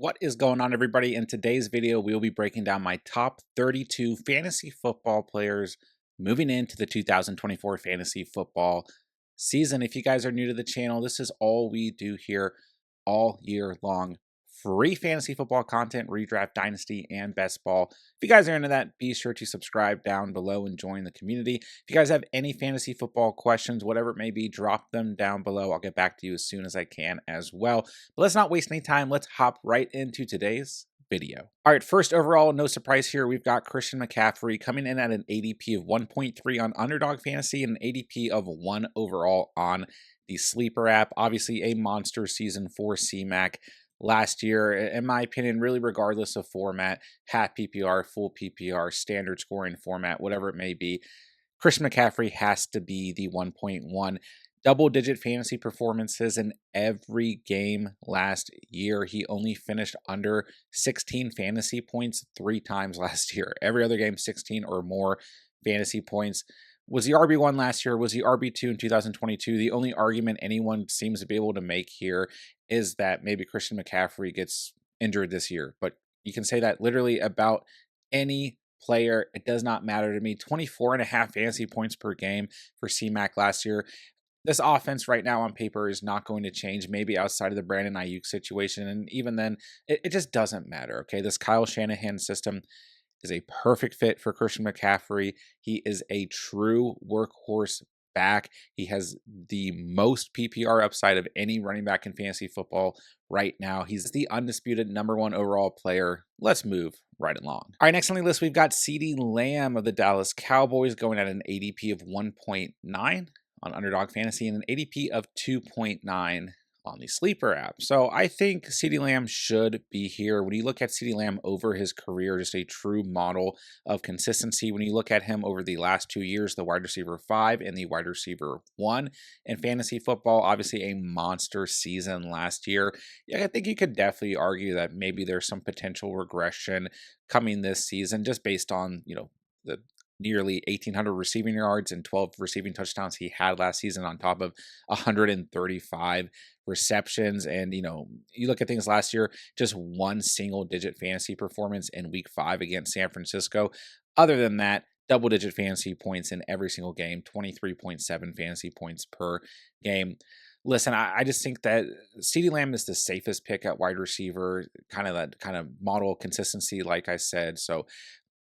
What is going on, everybody? In today's video, we'll be breaking down my top 32 fantasy football players moving into the 2024 fantasy football season. If you guys are new to the channel, this is all we do here all year long. Free fantasy football content, redraft, dynasty, and best ball. If you guys are into that, be sure to subscribe down below and join the community. If you guys have any fantasy football questions, whatever it may be, drop them down below. I'll get back to you as soon as I can as well. But let's not waste any time. Let's hop right into today's video. All right, first overall, no surprise here, we've got Christian McCaffrey coming in at an ADP of 1.3 on Underdog Fantasy and an ADP of 1 overall on the Sleeper app. Obviously, a monster season for C-Mac last year, in my opinion, really regardless of format, half PPR, full PPR, standard scoring format, whatever it may be. Christian McCaffrey has to be the 1.1. Double-digit fantasy performances in every game last year. He only finished under 16 fantasy points 3 times last year. Every other game, 16 or more fantasy points. Was he RB1 last year? Was he RB2 in 2022? The only argument anyone seems to be able to make here is that maybe Christian McCaffrey gets injured this year. But you can say that literally about any player. It does not matter to me. 24.5 fantasy points per game for C-Mac last year. This offense right now on paper is not going to change, maybe outside of the Brandon Ayuk situation. And even then, it just doesn't matter, okay? This Kyle Shanahan system is a perfect fit for Christian McCaffrey. He is a true workhorse back. He has the most PPR upside of any running back in fantasy football right now. He's the undisputed #1 overall player. Let's move right along. All right, next on the list, we've got CeeDee Lamb of the Dallas Cowboys going at an ADP of 1.9 on Underdog Fantasy and an ADP of 2.9 on the Sleeper app. So I think CeeDee Lamb should be here. When you look at CeeDee Lamb over his career, just a true model of consistency. When you look at him over the last 2 years, the wide receiver 5 and the wide receiver 1 in fantasy football, obviously a monster season last year. Yeah, I think you could definitely argue that maybe there's some potential regression coming this season just based on, the nearly 1,800 receiving yards and 12 receiving touchdowns he had last season on top of 135 receptions. And, you look at things last year, just one single-digit fantasy performance in week 5 against San Francisco. Other than that, double-digit fantasy points in every single game, 23.7 fantasy points per game. Listen, I just think that CeeDee Lamb is the safest pick at wide receiver, kind of model consistency, like I said. So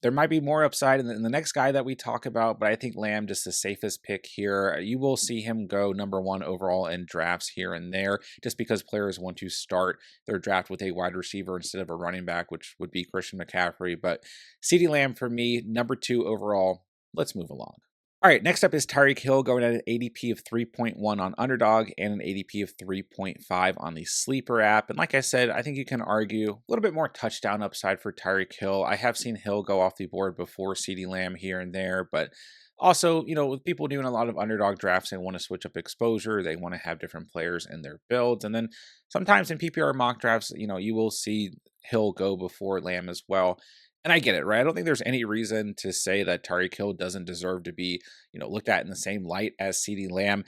there might be more upside in the next guy that we talk about, but I think Lamb just the safest pick here. You will see him go #1 overall in drafts here and there, just because players want to start their draft with a wide receiver instead of a running back, which would be Christian McCaffrey. But CeeDee Lamb for me, #2 overall. Let's move along. All right, next up is Tyreek Hill going at an ADP of 3.1 on Underdog and an ADP of 3.5 on the Sleeper app. And like I said, I think you can argue a little bit more touchdown upside for Tyreek Hill. I have seen Hill go off the board before CeeDee Lamb here and there, but also, with people doing a lot of Underdog drafts, they want to switch up exposure. They want to have different players in their builds. And then sometimes in PPR mock drafts, you will see Hill go before Lamb as well. And I get it, right? I don't think there's any reason to say that Tyreek Hill doesn't deserve to be, looked at in the same light as CeeDee Lamb.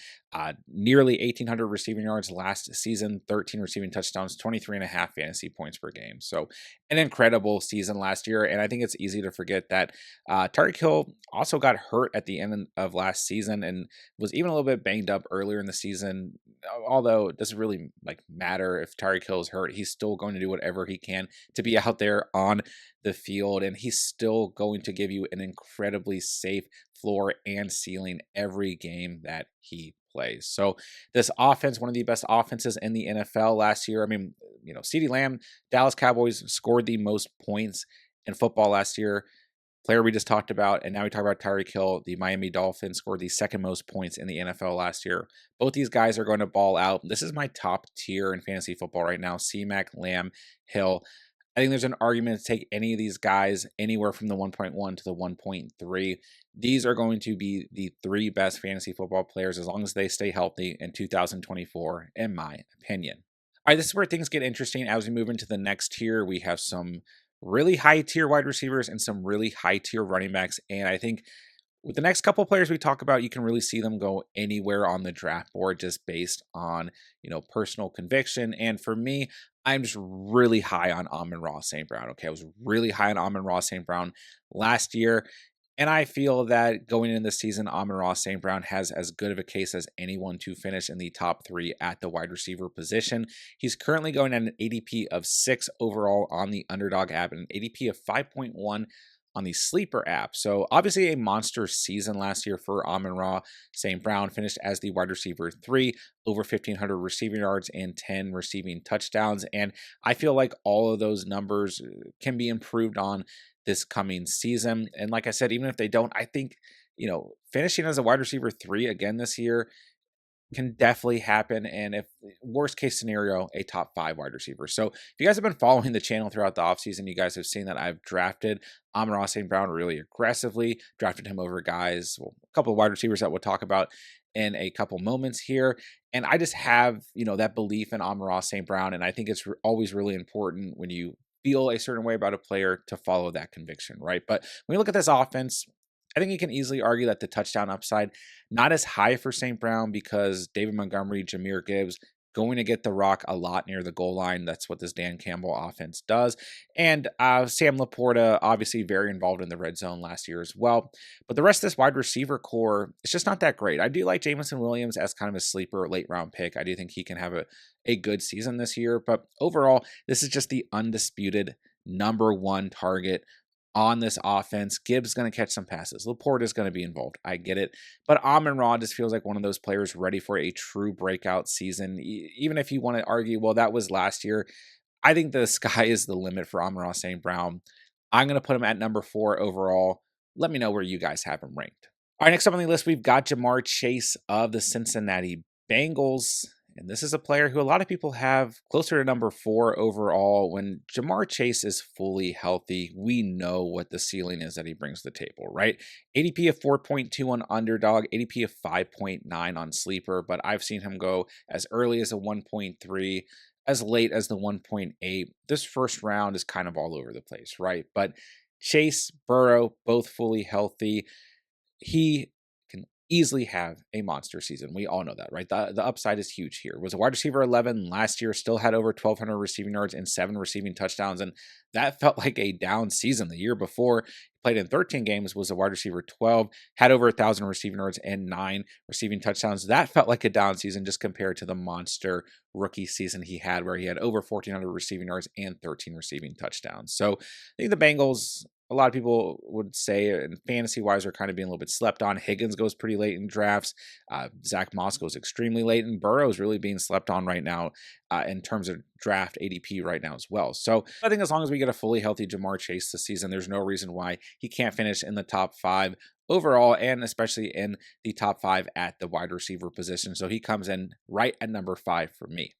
Nearly 1,800 receiving yards last season, 13 receiving touchdowns, 23.5 fantasy points per game. So an incredible season last year. And I think it's easy to forget that Tyreek Hill also got hurt at the end of last season and was even a little bit banged up earlier in the season. Although it doesn't really matter if Tyreek Hill is hurt, he's still going to do whatever he can to be out there on the field, and he's still going to give you an incredibly safe floor and ceiling every game that he plays. So this offense, one of the best offenses in the NFL last year. I mean, CeeDee Lamb, Dallas Cowboys scored the most points in football last year. Player we just talked about, and now we talk about Tyreek Hill. The Miami Dolphins scored the second most points in the NFL last year. Both these guys are going to ball out. This is my top tier in fantasy football right now: C-Mac, Lamb, Hill. I think there's an argument to take any of these guys anywhere from the 1.1 to the 1.3. These are going to be the 3 best fantasy football players as long as they stay healthy in 2024, in my opinion. All right, this is where things get interesting. As we move into the next tier, we have some really high tier wide receivers and some really high tier running backs. And I think with the next couple players we talk about, you can really see them go anywhere on the draft board just based on, personal conviction. And for me, I'm just really high on Amon-Ra St. Brown. Okay, I was really high on Amon-Ra St. Brown last year, and I feel that going into this season, Amon-Ra St. Brown has as good of a case as anyone to finish in the top 3 at the wide receiver position. He's currently going at an ADP of 6 overall on the Underdog app and an ADP of 5.1 on the Sleeper app. So obviously a monster season last year for Amon-Ra St. Brown, finished as the wide receiver 3, over 1,500 receiving yards and 10 receiving touchdowns. And I feel like all of those numbers can be improved on this coming season. And like I said, even if they don't, I think, finishing as a wide receiver 3 again this year can definitely happen. And if worst case scenario, a top 5 wide receiver. So if you guys have been following the channel throughout the offseason, you guys have seen that I've drafted Amon-Ra St. Brown really aggressively, drafted him over guys, well, a couple of wide receivers that we'll talk about in a couple moments here. And I just have, that belief in Amon-Ra St. Brown. And I think it's always really important when you feel a certain way about a player to follow that conviction, right? But when you look at this offense, I think you can easily argue that the touchdown upside not as high for St. Brown because David Montgomery, Jahmyr Gibbs going to get the rock a lot near the goal line. That's what this Dan Campbell offense does. And Sam Laporta, obviously very involved in the red zone last year as well. But the rest of this wide receiver core, it's just not that great. I do like Jameson Williams as kind of a sleeper late round pick. I do think he can have a good season this year. But overall, this is just the undisputed #1 target on this offense. Gibbs is going to catch some passes. Laporta is going to be involved. I get it. But Amon-Ra just feels like one of those players ready for a true breakout season. Even if you want to argue, well, that was last year, I think the sky is the limit for Amon-Ra St. Brown. I'm going to put him at #4 overall. Let me know where you guys have him ranked. All right, next up on the list, we've got Ja'Marr Chase of the Cincinnati Bengals. And this is a player who a lot of people have closer to #4 overall. When Ja'Marr Chase is fully healthy, we know what the ceiling is that he brings to the table, right? ADP of 4.2 on Underdog, ADP of 5.9 on Sleeper, but I've seen him go as early as a 1.3, as late as the 1.8. This first round is kind of all over the place, right? But Chase, Burrow, both fully healthy. He can easily have a monster season. We all know that, right? The upside is huge here. Was a wide receiver 11 last year, still had over 1,200 receiving yards and 7 receiving touchdowns. And that felt like a down season. The year before, he played in 13 games, was a wide receiver 12, had over 1,000 receiving yards and 9 receiving touchdowns. That felt like a down season just compared to the monster rookie season he had, where he had over 1,400 receiving yards and 13 receiving touchdowns. So I think the Bengals, a lot of people would say, and fantasy-wise, are kind of being a little bit slept on. Higgins goes pretty late in drafts. Zach Moss goes extremely late, and Burrow is really being slept on right now in terms of draft ADP right now as well. So I think as long as we get a fully healthy Ja'Marr Chase this season, there's no reason why he can't finish in the top 5 overall, and especially in the top 5 at the wide receiver position. So he comes in right at #5 for me.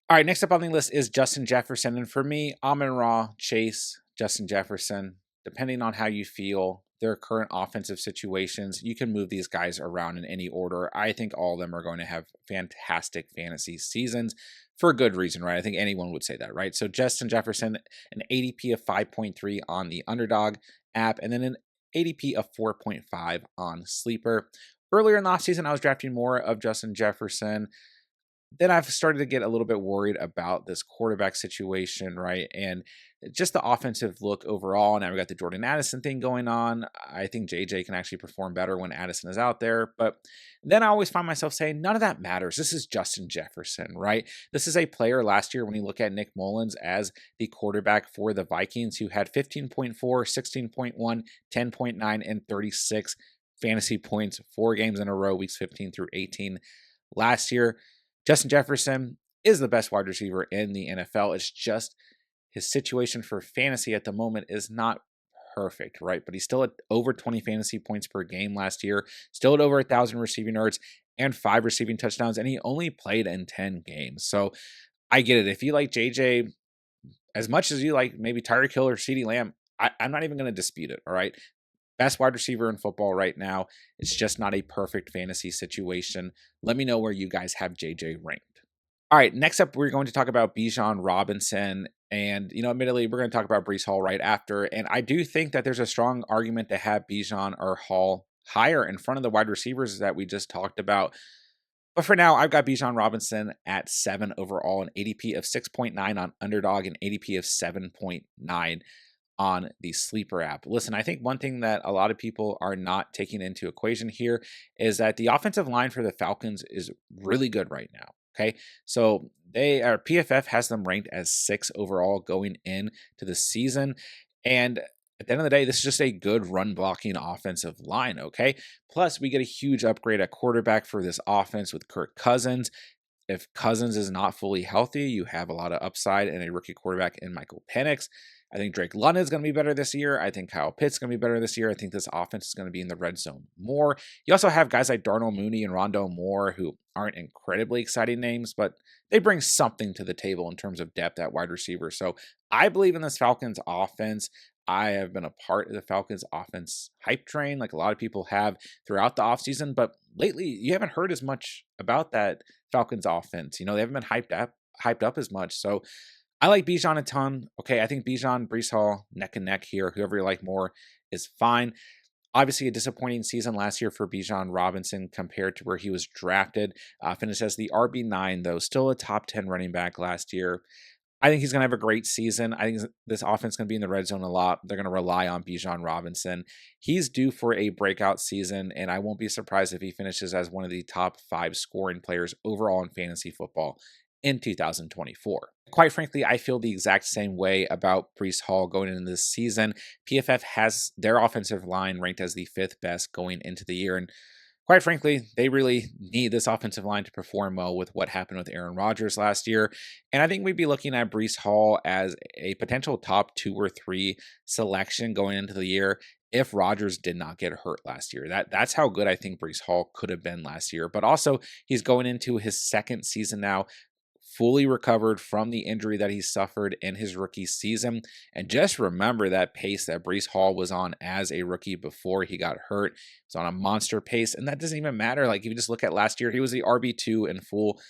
All right, next up on the list is Justin Jefferson. And for me, Amon-Ra, Chase, Justin Jefferson, depending on how you feel, their current offensive situations, you can move these guys around in any order. I think all of them are going to have fantastic fantasy seasons for a good reason, right? I think anyone would say that, right? So Justin Jefferson, an ADP of 5.3 on the Underdog app, and then an ADP of 4.5 on Sleeper. Earlier in the offseason, I was drafting more of Justin Jefferson. Then I've started to get a little bit worried about this quarterback situation, right? And just the offensive look overall. Now we got the Jordan Addison thing going on. I think JJ can actually perform better when Addison is out there. But then I always find myself saying, none of that matters. This is Justin Jefferson, right? This is a player last year when you look at Nick Mullins as the quarterback for the Vikings, who had 15.4, 16.1, 10.9, and 36 fantasy points 4 games in a row, weeks 15 through 18 last year. Justin Jefferson is the best wide receiver in the NFL. It's just his situation for fantasy at the moment is not perfect, right? But he's still at over 20 fantasy points per game last year, still at over 1,000 receiving yards and 5 receiving touchdowns, and he only played in 10 games. So I get it. If you like JJ as much as you like maybe Tyreek Hill or CeeDee Lamb, I'm not even going to dispute it, all right? Best wide receiver in football right now. It's just not a perfect fantasy situation. Let me know where you guys have JJ ranked. All right, next up, we're going to talk about Bijan Robinson. And, admittedly, we're going to talk about Breece Hall right after. And I do think that there's a strong argument to have Bijan or Hall higher in front of the wide receivers that we just talked about. But for now, I've got Bijan Robinson at 7 overall, an ADP of 6.9 on Underdog, and ADP of 7.9 on the Sleeper app. Listen, I think one thing that a lot of people are not taking into equation here is that the offensive line for the Falcons is really good right now. Okay, so PFF has them ranked as 6 overall going in to the season, and at the end of the day, this is just a good run blocking offensive line. Okay, plus we get a huge upgrade at quarterback for this offense with Kirk Cousins. If Cousins is not fully healthy, you have a lot of upside in a rookie quarterback in Michael Penix. I think Drake London is going to be better this year. I think Kyle Pitts is going to be better this year. I think this offense is going to be in the red zone more. You also have guys like Darnell Mooney and Rondo Moore, who aren't incredibly exciting names, but they bring something to the table in terms of depth at wide receiver. So I believe in this Falcons offense. I have been a part of the Falcons offense hype train, like a lot of people have throughout the offseason, but lately you haven't heard as much about that Falcons offense. You know, they haven't been hyped up as much. So I like Bijan a ton. Okay, I think Bijan, Breece Hall, neck and neck here. Whoever you like more is fine. Obviously, a disappointing season last year for Bijan Robinson compared to where he was drafted. Finished as the RB9, though. Still a top 10 running back last year. I think he's going to have a great season. I think this offense is going to be in the red zone a lot. They're going to rely on Bijan Robinson. He's due for a breakout season, and I won't be surprised if he finishes as one of the top 5 scoring players overall in fantasy football in 2024. Quite frankly, I feel the exact same way about Breece Hall going into this season. PFF has their offensive line ranked as the 5th best going into the year, and quite frankly, they really need this offensive line to perform well with what happened with Aaron Rodgers last year. And I think we'd be looking at Breece Hall as a potential top 2 or 3 selection going into the year if Rodgers did not get hurt last year. That's how good I think Breece Hall could have been last year. But also, he's going into his 2nd season now, fully recovered from the injury that he suffered in his rookie season. And just remember that pace that Breece Hall was on as a rookie before he got hurt. He was on a monster pace, and that doesn't even matter. Like, if you just look at last year, he was the RB2 in full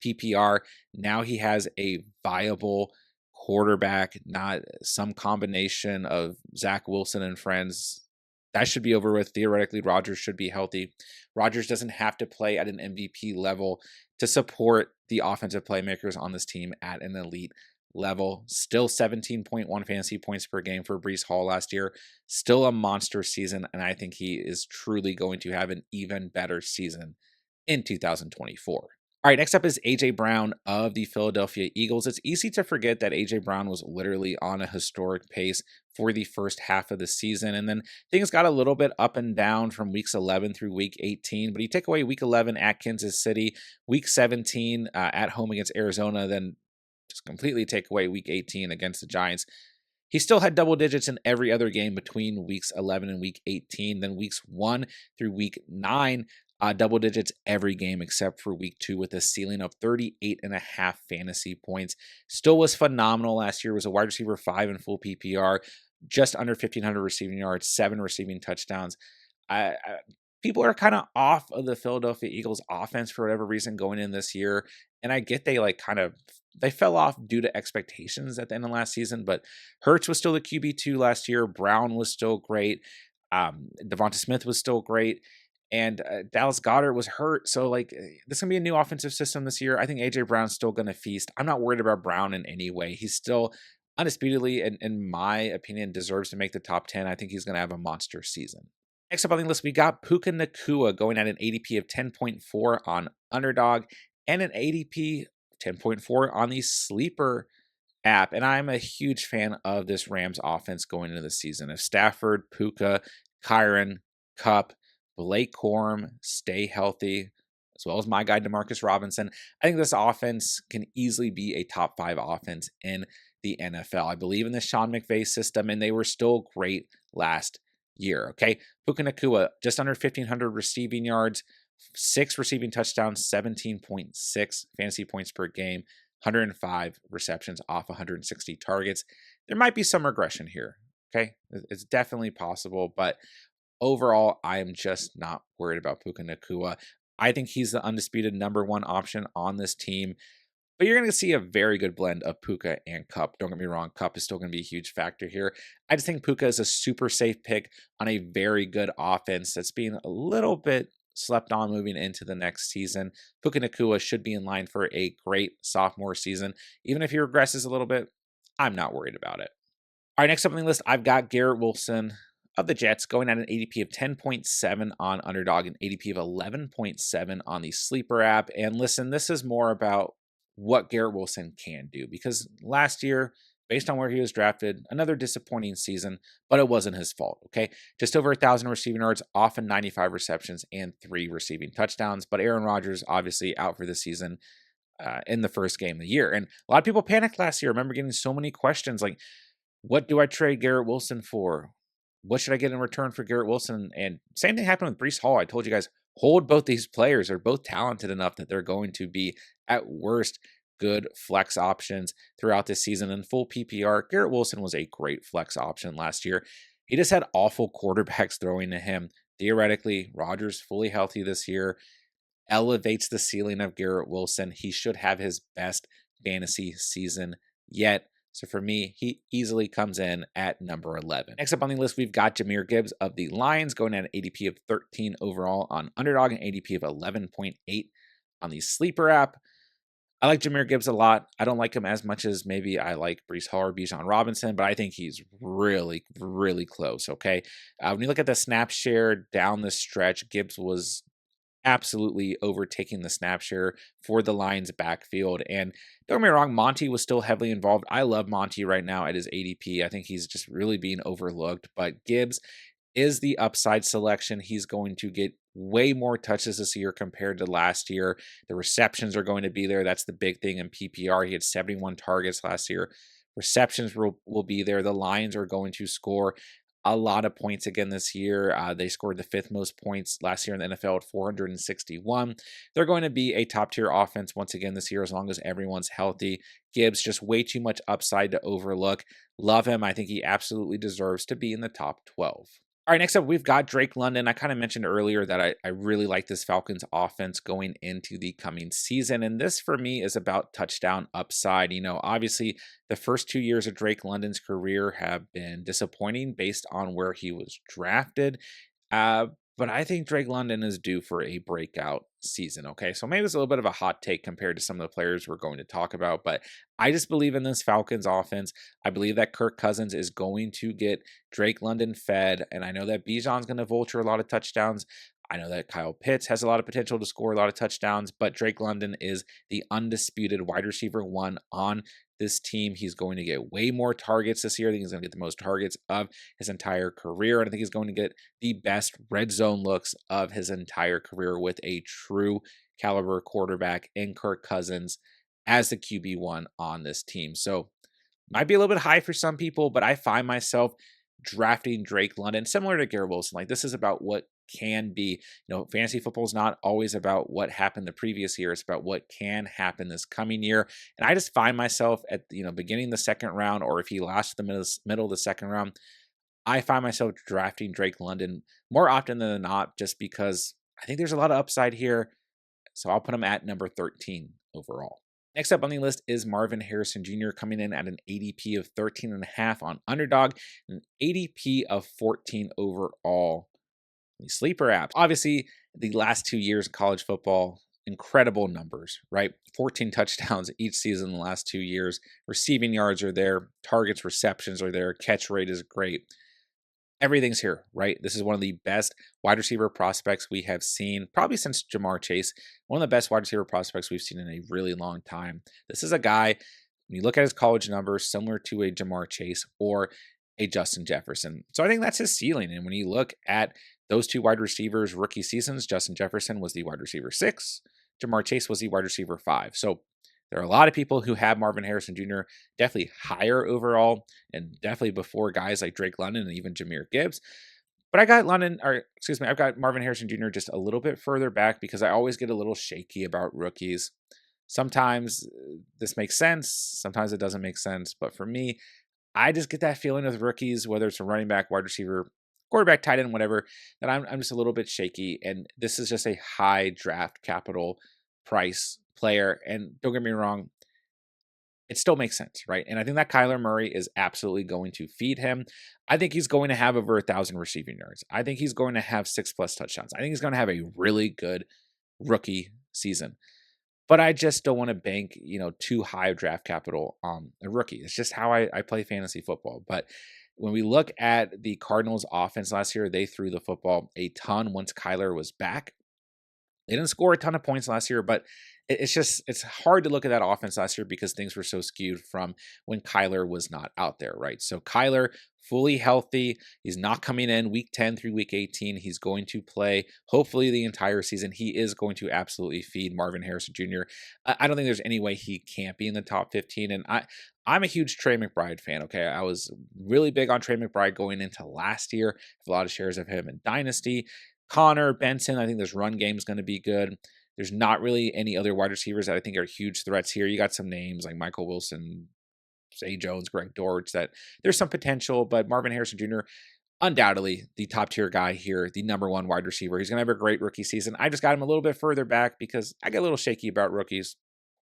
PPR. Now he has a viable quarterback, not some combination of Zach Wilson and friends. That should be over with. Theoretically, Rodgers should be healthy. Rodgers doesn't have to play at an MVP level to support the offensive playmakers on this team at an elite level. Still 17.1 fantasy points per game for Breece Hall last year. Still a monster season, and I think he is truly going to have an even better season in 2024. All right, next up is A.J. Brown of the Philadelphia Eagles. It's easy to forget that A.J. Brown was literally on a historic pace for the first half of the season, and then things got a little bit up and down from weeks 11 through week 18, but he took away week 11 at Kansas City, week 17 at home against Arizona, then just completely take away week 18 against the Giants. He still had double digits in every other game between weeks 11 and week 18, then weeks 1 through week 9, double digits every game except for week 2 with a ceiling of 38.5 fantasy points. Still was phenomenal last year. Was a wide receiver 5 in full PPR, just under 1,500 receiving yards, 7 receiving touchdowns. People are kind of off of the Philadelphia Eagles offense for whatever reason going in this year. And I get they fell off due to expectations at the end of last season, but Hurts was still the QB2 last year. Brown was still great. Devonta Smith was still great. And Dallas Goedert was hurt. So, this is going to be a new offensive system this year. I think A.J. Brown's still going to feast. I'm not worried about Brown in any way. He's still undisputedly, in my opinion, deserves to make the top 10. I think he's going to have a monster season. Next up on the list, we got Puka Nacua going at an ADP of 10.4 on Underdog and an ADP 10.4 on the Sleeper app. And I'm a huge fan of this Rams offense going into the season. If Stafford, Puka, Kyron, Kupp, Blake Corum stay healthy, as well as my guy DeMarcus Robinson, I think this offense can easily be a top 5 offense in the NFL. I believe in the Sean McVay system, and they were still great last year. Okay, Puka Nacua, just under 1,500 receiving yards, 6 receiving touchdowns, 17.6 fantasy points per game, 105 receptions off 160 targets. There might be some regression here. Okay, it's definitely possible, but overall, I am just not worried about Puka Nacua. I think he's the undisputed number 1 option on this team. But you're going to see a very good blend of Puka and Kupp. Don't get me wrong, Kupp is still going to be a huge factor here. I just think Puka is a super safe pick on a very good offense that's being a little bit slept on moving into the next season. Puka Nacua should be in line for a great sophomore season. Even if he regresses a little bit, I'm not worried about it. All right, next up on the list, I've got Garrett Wilson of the Jets going at an ADP of 10.7 on Underdog and ADP of 11.7 on the Sleeper app. And listen, this is more about what Garrett Wilson can do because last year, based on where he was drafted, another disappointing season, but it wasn't his fault, okay? Just over 1,000 receiving yards, often 95 receptions, and 3 receiving touchdowns. But Aaron Rodgers, obviously, out for the season in the first game of the year. And a lot of people panicked last year. I remember getting so many questions like, what do I trade Garrett Wilson for? What should I get in return for Garrett Wilson? And same thing happened with Breece Hall. I told you guys, hold both these players. They're both talented enough that they're going to be, at worst, good flex options throughout this season. In full PPR, Garrett Wilson was a great flex option last year. He just had awful quarterbacks throwing to him. Theoretically, Rodgers fully healthy this year elevates the ceiling of Garrett Wilson. He should have his best fantasy season yet. So for me, he easily comes in at number 11. Next up on the list, we've got Jahmyr Gibbs of the Lions going at an ADP of 13 overall on Underdog and ADP of 11.8 on the Sleeper app. I like Jahmyr Gibbs a lot. I don't like him as much as maybe I like Breece Hall or Bijan Robinson, but I think he's really, really close, okay? When you look at the snap share down the stretch, Gibbs was absolutely overtaking the snap share for the Lions backfield. And don't get me wrong, Monty was still heavily involved. I love Monty right now at his ADP. I think he's just really being overlooked, but Gibbs is the upside selection. He's going to get way more touches this year compared to last year. The receptions are going to be there. That's the big thing in PPR. He had 71 targets last year. Receptions will be there. The Lions are going to score a lot of points again this year. They scored the 5th most points last year in the NFL at 461. They're going to be a top tier offense once again this year as long as everyone's healthy. Gibbs, just way too much upside to overlook. Love him. I think he absolutely deserves to be in the top 12. All right, next up, we've got Drake London. I kind of mentioned earlier that I really like this Falcons offense going into the coming season. And this, for me, is about touchdown upside. You know, obviously, the first 2 years of Drake London's career have been disappointing based on where he was drafted. But I think Drake London is due for a breakout season, okay? So maybe it's a little bit of a hot take compared to some of the players we're going to talk about, but I just believe in this Falcons offense. I believe that Kirk Cousins is going to get Drake London fed, and I know that Bijan's going to vulture a lot of touchdowns. I know that Kyle Pitts has a lot of potential to score a lot of touchdowns, but Drake London is the undisputed wide receiver 1 on this team. He's going to get way more targets this year. I think he's going to get the most targets of his entire career. And I think he's going to get the best red zone looks of his entire career with a true caliber quarterback in Kirk Cousins as the QB1 on this team. So might be a little bit high for some people, but I find myself drafting Drake London similar to Garrett Wilson. Like, this is about what can be. You know, fantasy football is not always about what happened the previous year. It's about what can happen this coming year. And I just find myself at, beginning the second round, or if he lasts the middle of the second round, I find myself drafting Drake London more often than not, just because I think there's a lot of upside here. So I'll put him at number 13 overall. Next up on the list is Marvin Harrison Jr. coming in at an ADP of 13.5 on Underdog, and an ADP of 14 overall. The Sleeper app. Obviously, the last 2 years of college football, incredible numbers, right? 14 touchdowns each season in the last 2 years. Receiving yards are there. Targets, receptions are there. Catch rate is great. Everything's here, right? This is one of the best wide receiver prospects we have seen, probably since Jamar Chase. One of the best wide receiver prospects we've seen in a really long time. This is a guy, when you look at his college numbers, similar to a Jamar Chase or a Justin Jefferson. So I think that's his ceiling. And when you look at those two wide receivers' rookie seasons, Justin Jefferson was the wide receiver 6. Jamar Chase was the wide receiver 5. So there are a lot of people who have Marvin Harrison Jr. definitely higher overall and definitely before guys like Drake London and even Jahmyr Gibbs. But I've got Marvin Harrison Jr. just a little bit further back because I always get a little shaky about rookies. Sometimes this makes sense. Sometimes it doesn't make sense. But for me, I just get that feeling with rookies, whether it's a running back, wide receiver, quarterback, tight end, whatever, that I'm just a little bit shaky. And this is just a high draft capital price player. And don't get me wrong, it still makes sense, right? And I think that Kyler Murray is absolutely going to feed him. I think he's going to have over 1,000 receiving yards. I think he's going to have 6+ touchdowns. I think he's going to have a really good rookie season. But I just don't want to bank, too high of draft capital on a rookie. It's just how I play fantasy football. But when we look at the Cardinals offense last year, they threw the football a ton once Kyler was back. They didn't score a ton of points last year, but it's hard to look at that offense last year because things were so skewed from when Kyler was not out there, right? So Kyler fully healthy. He's not coming in week 10 through week 18. He's going to play hopefully the entire season. He is going to absolutely feed Marvin Harrison Jr. I don't think there's any way he can't be in the top 15. And I'm a huge Trey McBride fan. Okay. I was really big on Trey McBride going into last year. A lot of shares of him in Dynasty. Connor, Benson, I think this run game is going to be good. There's not really any other wide receivers that I think are huge threats here. You got some names like Michael Wilson, Zay Jones, Greg Dortch, that there's some potential, but Marvin Harrison Jr., undoubtedly the top tier guy here, the #1 wide receiver. He's going to have a great rookie season. I just got him a little bit further back because I get a little shaky about rookies.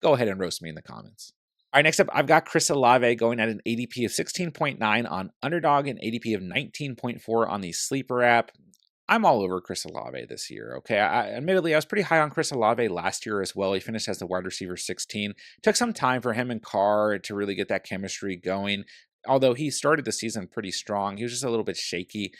Go ahead and roast me in the comments. All right, next up, I've got Chris Olave going at an ADP of 16.9 on Underdog and ADP of 19.4 on the Sleeper app. I'm all over Chris Olave this year, okay? Admittedly, I was pretty high on Chris Olave last year as well. He finished as the wide receiver 16. Took some time for him and Carr to really get that chemistry going. Although he started the season pretty strong, he was just a little bit shaky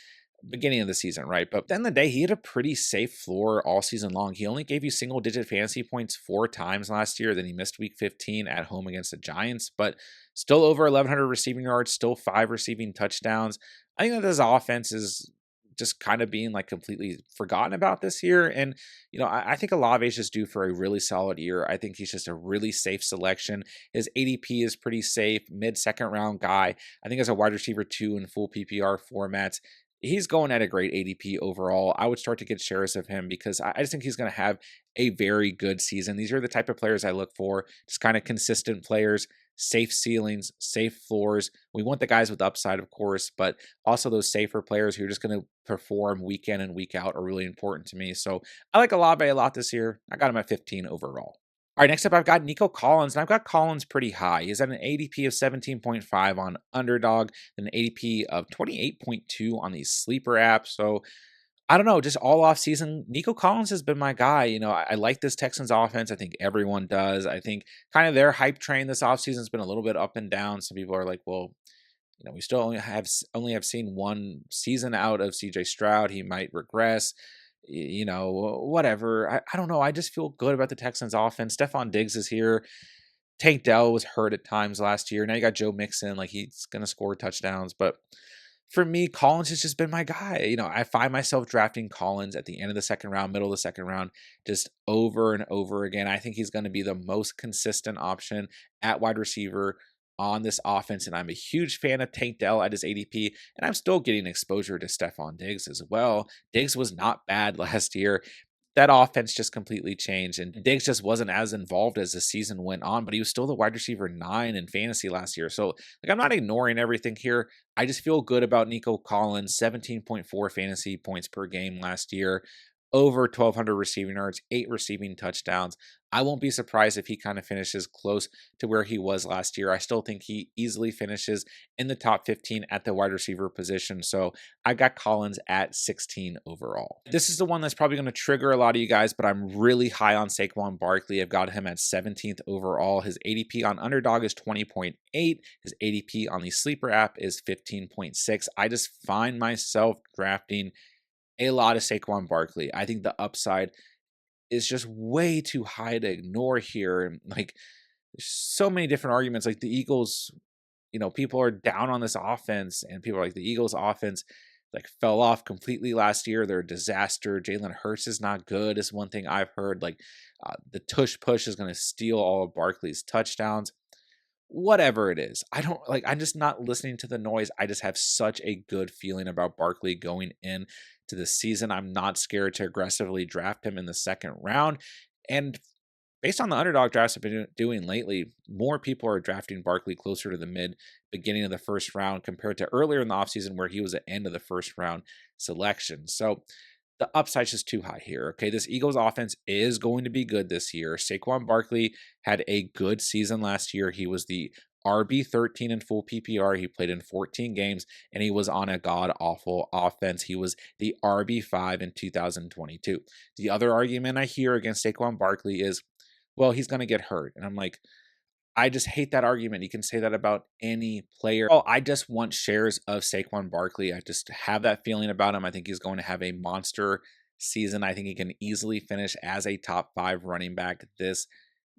beginning of the season, right? But at the end of the day, he had a pretty safe floor all season long. He only gave you single-digit fantasy points 4 times last year. Then he missed week 15 at home against the Giants, but still over 1,100 receiving yards, still 5 receiving touchdowns. I think that this offense is just kind of being like completely forgotten about this year. And, I think Olave is just due for a really solid year. I think he's just a really safe selection. His ADP is pretty safe, mid-second round guy. I think as a wide receiver 2 in full PPR formats, he's going at a great ADP overall. I would start to get shares of him because I just think he's going to have a very good season. These are the type of players I look for, just kind of consistent players, safe ceilings, safe floors. We want the guys with upside, of course, but also those safer players who are just going to perform week in and week out are really important to me. So I like Olave a lot this year. I got him at 15 overall. All right, next up, I've got Nico Collins, and I've got Collins pretty high. He's at an ADP of 17.5 on Underdog, and an ADP of 28.2 on the Sleeper app. So I don't know, just all off season, Nico Collins has been my guy. I like this Texans offense. I think everyone does. I think kind of their hype train this offseason has been a little bit up and down. Some people are like, well, we still only have seen one season out of CJ Stroud. He might regress. Whatever. I don't know. I just feel good about the Texans offense. Stephon Diggs is here. Tank Dell was hurt at times last year. Now you got Joe Mixon. Like, he's going to score touchdowns. But for me, Collins has just been my guy. I find myself drafting Collins at the end of the second round, middle of the second round, just over and over again. I think he's going to be the most consistent option at wide receiver on this offense, and I'm a huge fan of Tank Dell at his ADP, and I'm still getting exposure to Stephon Diggs as well. Diggs was not bad last year. That offense just completely changed, and Diggs just wasn't as involved as the season went on, but he was still the wide receiver 9 in fantasy last year. So, I'm not ignoring everything here. I just feel good about Nico Collins, 17.4 fantasy points per game last year, over 1,200 receiving yards, 8 receiving touchdowns. I won't be surprised if he kind of finishes close to where he was last year. I still think he easily finishes in the top 15 at the wide receiver position. So I got Collins at 16 overall. This is the one that's probably going to trigger a lot of you guys, but I'm really high on Saquon Barkley. I've got him at 17th overall. His ADP on Underdog is 20.8. His ADP on the Sleeper app is 15.6. I just find myself drafting a lot of Saquon Barkley. I think the upside is just way too high to ignore here. And there's so many different arguments. Like the Eagles, people are down on this offense, and people are like, the Eagles offense fell off completely last year. They're a disaster. Jalen Hurts is not good, is one thing I've heard. The tush push is going to steal all of Barkley's touchdowns. Whatever it is, I'm just not listening to the noise. I just have such a good feeling about Barkley going in to the season. I'm not scared to aggressively draft him in the second round. And based on the Underdog drafts I've been doing lately, more people are drafting Barkley closer to the beginning of the first round compared to earlier in the offseason where he was at end of the first round selection. So the upside's just too high here. Okay, this Eagles offense is going to be good this year. Saquon Barkley had a good season last year. He was the RB13 in full PPR. He played in 14 games and he was on a god awful offense. He was the RB5 in 2022. The other argument I hear against Saquon Barkley is, well, he's going to get hurt. And I'm like, I just hate that argument. You can say that about any player. Oh, I just want shares of Saquon Barkley. I just have that feeling about him. I think he's going to have a monster season. I think he can easily finish as a top 5 running back this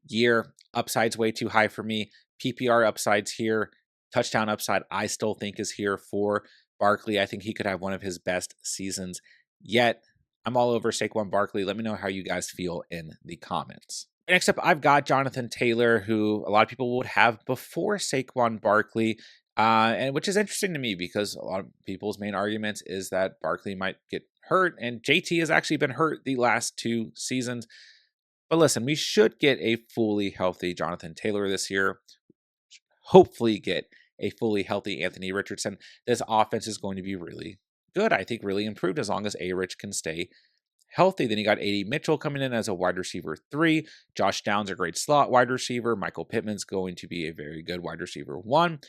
year. Upside's way too high for me. PPR upsides here. Touchdown upside, I still think is here for Barkley. I think he could have one of his best seasons yet. I'm all over Saquon Barkley. Let me know how you guys feel in the comments. Next up, I've got Jonathan Taylor, who a lot of people would have before Saquon Barkley, and which is interesting to me because a lot of people's main arguments is that Barkley might get hurt, and JT has actually been hurt the last 2 seasons. But listen, we should get a fully healthy Jonathan Taylor this year. Hopefully get a fully healthy Anthony Richardson. This offense is going to be really good. I think really improved as long as A-Rich can stay healthy. Then you got A.D. Mitchell coming in as a wide receiver 3. Josh Downs, a great slot wide receiver. Michael Pittman's going to be a very good wide receiver 1.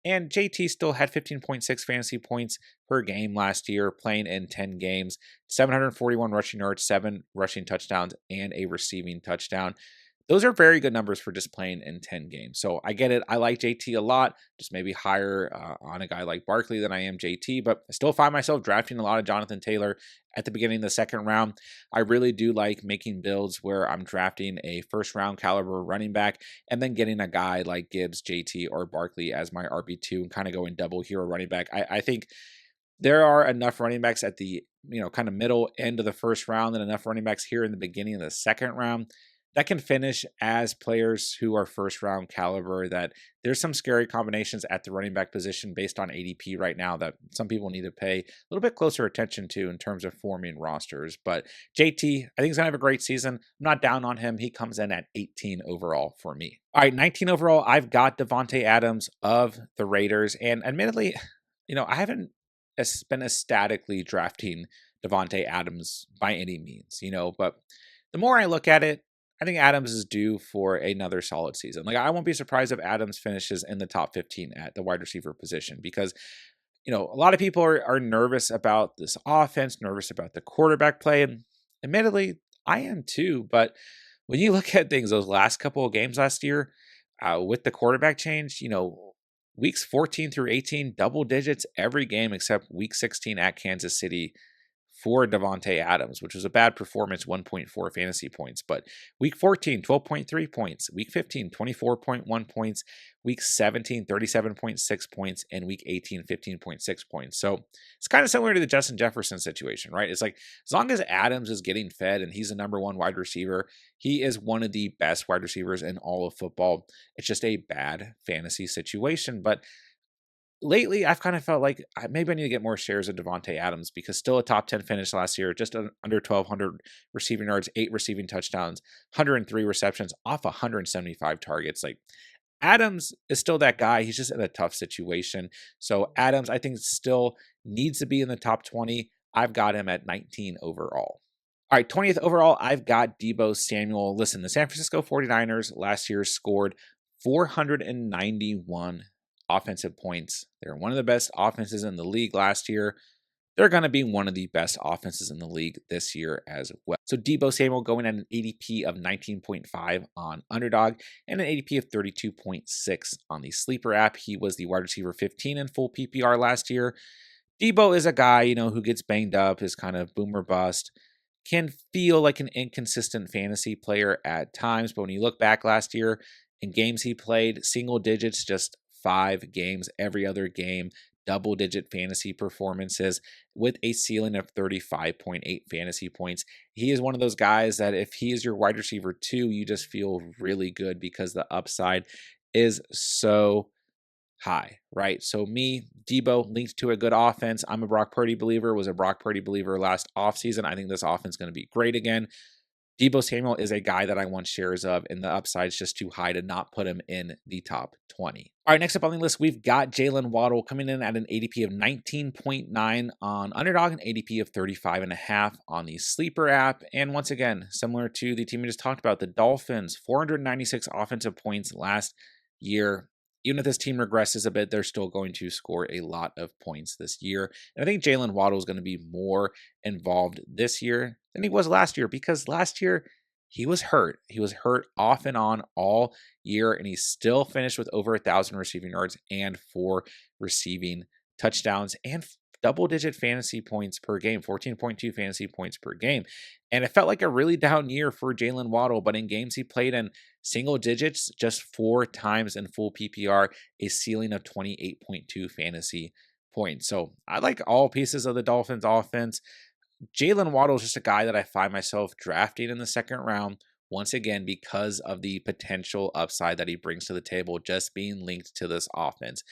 And JT still had 15.6 fantasy points per game last year, playing in 10 games, 741 rushing yards, 7 rushing touchdowns, and a receiving touchdown. Those are very good numbers for just playing in 10 games. So I get it. I like JT a lot, just maybe higher on a guy like Barkley than I am JT, but I still find myself drafting a lot of Jonathan Taylor at the beginning of the second round. I really do like making builds where I'm drafting a first round caliber running back and then getting a guy like Gibbs, JT, or Barkley as my RB2 and kind of going double hero running back. I think there are enough running backs at the kind of middle end of the first round and enough running backs here in the beginning of the second round that can finish as players who are first round caliber, that there's some scary combinations at the running back position based on ADP right now that some people need to pay a little bit closer attention to in terms of forming rosters. But JT, I think he's going to have a great season. I'm not down on him. He comes in at 18 overall for me. All right, 19 overall, I've got Davante Adams of the Raiders. And admittedly, I haven't been ecstatically drafting Davante Adams by any means, but the more I look at it, I think Adams is due for another solid season. Like, I won't be surprised if Adams finishes in the top 15 at the wide receiver position because, a lot of people are nervous about this offense, nervous about the quarterback play. And admittedly, I am too. But when you look at things, those last couple of games last year with the quarterback change, weeks 14 through 18, double digits every game except week 16 at Kansas City for Davante Adams, which was a bad performance, 1.4 fantasy points. But week 14, 12.3 points. Week 15, 24.1 points. Week 17, 37.6 points. And week 18, 15.6 points. So it's kind of similar to the Justin Jefferson situation, right? It's like, as long as Adams is getting fed and he's the number 1 wide receiver, he is one of the best wide receivers in all of football. It's just a bad fantasy situation. But lately, I've kind of felt like maybe I need to get more shares of Davante Adams because still a top 10 finish last year, just under 1,200 receiving yards, 8 receiving touchdowns, 103 receptions off 175 targets. Like, Adams is still that guy. He's just in a tough situation. So Adams, I think, still needs to be in the top 20. I've got him at 19 overall. All right, 20th overall, I've got Deebo Samuel. Listen, the San Francisco 49ers last year scored 491 offensive points. They're one of the best offenses in the league last year. They're going to be one of the best offenses in the league this year as well. So Deebo Samuel going at an ADP of 19.5 on Underdog and an ADP of 32.6 on the Sleeper app. He was the wide receiver 15 in full PPR last year. Deebo is a guy, who gets banged up, is kind of boom or bust, can feel like an inconsistent fantasy player at times. But when you look back last year, in games he played, single digits, just 5 games, every other game, double-digit fantasy performances with a ceiling of 35.8 fantasy points. He is one of those guys that if he is your wide receiver 2, you just feel really good because the upside is so high, right? So me, Deebo, linked to a good offense. I'm a Brock Purdy believer, was a Brock Purdy believer last offseason. I think this offense is going to be great again. Deebo Samuel is a guy that I want shares of, and the upside's just too high to not put him in the top 20. All right, next up on the list, we've got Jalen Waddle coming in at an ADP of 19.9 on Underdog, an ADP of 35.5 on the Sleeper app. And once again, similar to the team we just talked about, the Dolphins, 496 offensive points last year. Even if this team regresses a bit, they're still going to score a lot of points this year. And I think Jalen Waddle is going to be more involved this year than he was last year, because last year he was hurt. He was hurt off and on all year, and he still finished with over 1,000 receiving yards and 4 receiving touchdowns and double-digit fantasy points per game, 14.2 fantasy points per game. And it felt like a really down year for Jalen Waddle, but in games he played in single digits just 4 times in full PPR, a ceiling of 28.2 fantasy points. So I like all pieces of the Dolphins offense. Jalen Waddle is just a guy that I find myself drafting in the second round, once again, because of the potential upside that he brings to the table, just being linked to this offense.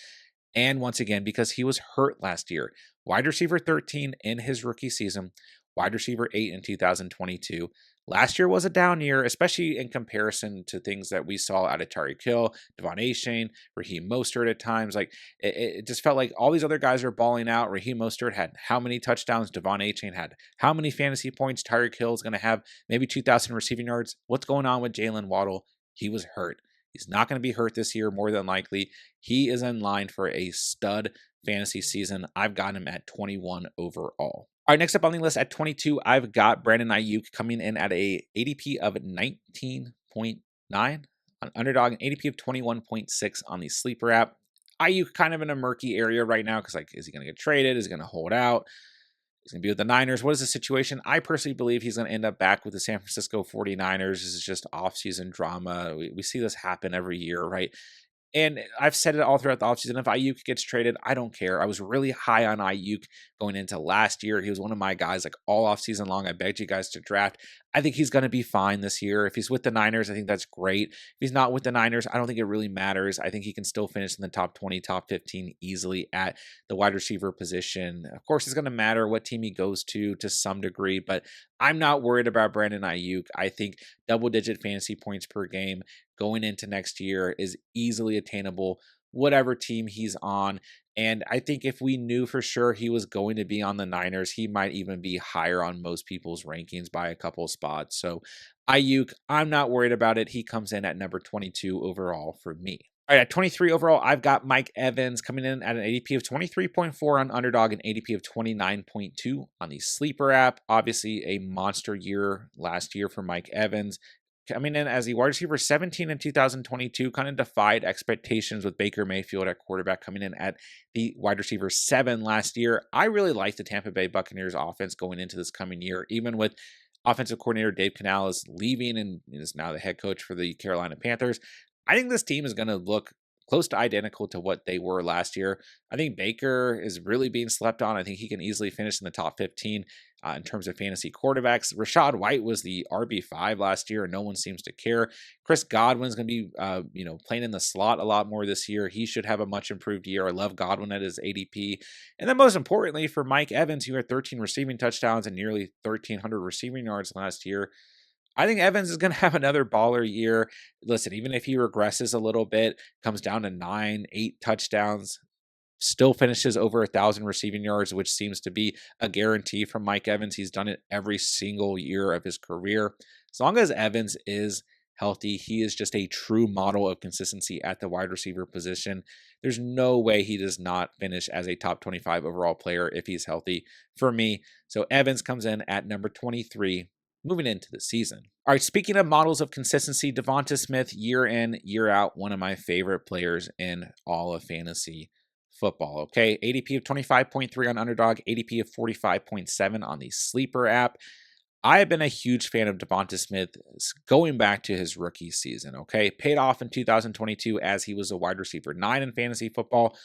And once again, because he was hurt last year, wide receiver 13 in his rookie season, wide receiver 8 in 2022. Last year was a down year, especially in comparison to things that we saw out of Tyreek Hill, Devon Achane, Raheem Mostert at times. Like it just felt like all these other guys are balling out. Raheem Mostert had how many touchdowns? Devon Achane had how many fantasy points? Tyreek Hill is going to have maybe 2,000 receiving yards. What's going on with Jalen Waddle? He was hurt. He's not going to be hurt this year, more than likely. He is in line for a stud fantasy season. I've got him at 21 overall. All right, next up on the list at 22, I've got Brandon Ayuk coming in at a ADP of 19.9 on Underdog, an ADP of 21.6 on the Sleeper app. Ayuk kind of in a murky area right now because, like, is he going to get traded? Is he going to hold out? He's going to be with the Niners. What is the situation? I personally believe he's going to end up back with the San Francisco 49ers. This is just off-season drama. We see this happen every year, right? And I've said it all throughout the offseason. If Ayuk gets traded, I don't care. I was really high on Ayuk going into last year. He was one of my guys, like all offseason long. I begged you guys to draft. I think he's going to be fine this year. If he's with the Niners, I think that's great. If he's not with the Niners, I don't think it really matters. I think he can still finish in the top 20, top 15 easily at the wide receiver position. Of course, it's going to matter what team he goes to some degree, but I'm not worried about Brandon Ayuk. I think double-digit fantasy points per game going into next year is easily attainable, whatever team he's on. And I think if we knew for sure he was going to be on the Niners, he might even be higher on most people's rankings by a couple spots. So Ayuk, I'm not worried about it. He comes in at number 22 overall for me. All right, at 23 overall, I've got Mike Evans coming in at an ADP of 23.4 on Underdog, an ADP of 29.2 on the Sleeper app. Obviously, a monster year last year for Mike Evans. Coming in as the wide receiver 17 in 2022, kind of defied expectations with Baker Mayfield at quarterback, coming in at the wide receiver 7 last year. I really like the Tampa Bay Buccaneers offense going into this coming year, even with offensive coordinator Dave Canales leaving and is now the head coach for the Carolina Panthers. I think this team is going to look close to identical to what they were last year. I think Baker is really being slept on. I think he can easily finish in the top 15 in terms of fantasy quarterbacks. Rachaad White was the RB5 last year, and no one seems to care. Chris Godwin's going to be, playing in the slot a lot more this year. He should have a much improved year. I love Godwin at his ADP. And then most importantly for Mike Evans, who had 13 receiving touchdowns and nearly 1,300 receiving yards last year, I think Evans is going to have another baller year. Listen, even if he regresses a little bit, comes down to 9, 8 touchdowns, still finishes over 1,000 receiving yards, which seems to be a guarantee from Mike Evans. He's done it every single year of his career. As long as Evans is healthy, he is just a true model of consistency at the wide receiver position. There's no way he does not finish as a top 25 overall player if he's healthy for me. So Evans comes in at number 23. Moving into the season. All right, speaking of models of consistency, Devonta Smith, year in, year out, one of my favorite players in all of fantasy football. Okay, ADP of 25.3 on Underdog, ADP of 45.7 on the Sleeper app. I have been a huge fan of Devonta Smith going back to his rookie season. Okay, paid off in 2022 as he was a wide receiver 9 in fantasy football.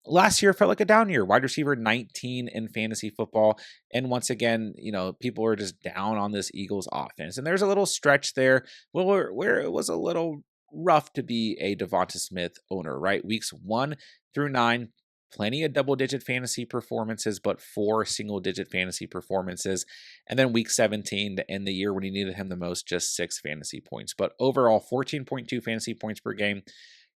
Last year felt like a down year. Wide receiver 19 in fantasy football. And once again, people are just down on this Eagles offense. And there's a little stretch there where it was a little rough to be a Devonta Smith owner, right? Weeks 1 through 9, plenty of double-digit fantasy performances, but 4 single-digit fantasy performances. And then week 17 to end the year when he needed him the most, just 6 fantasy points. But overall, 14.2 fantasy points per game.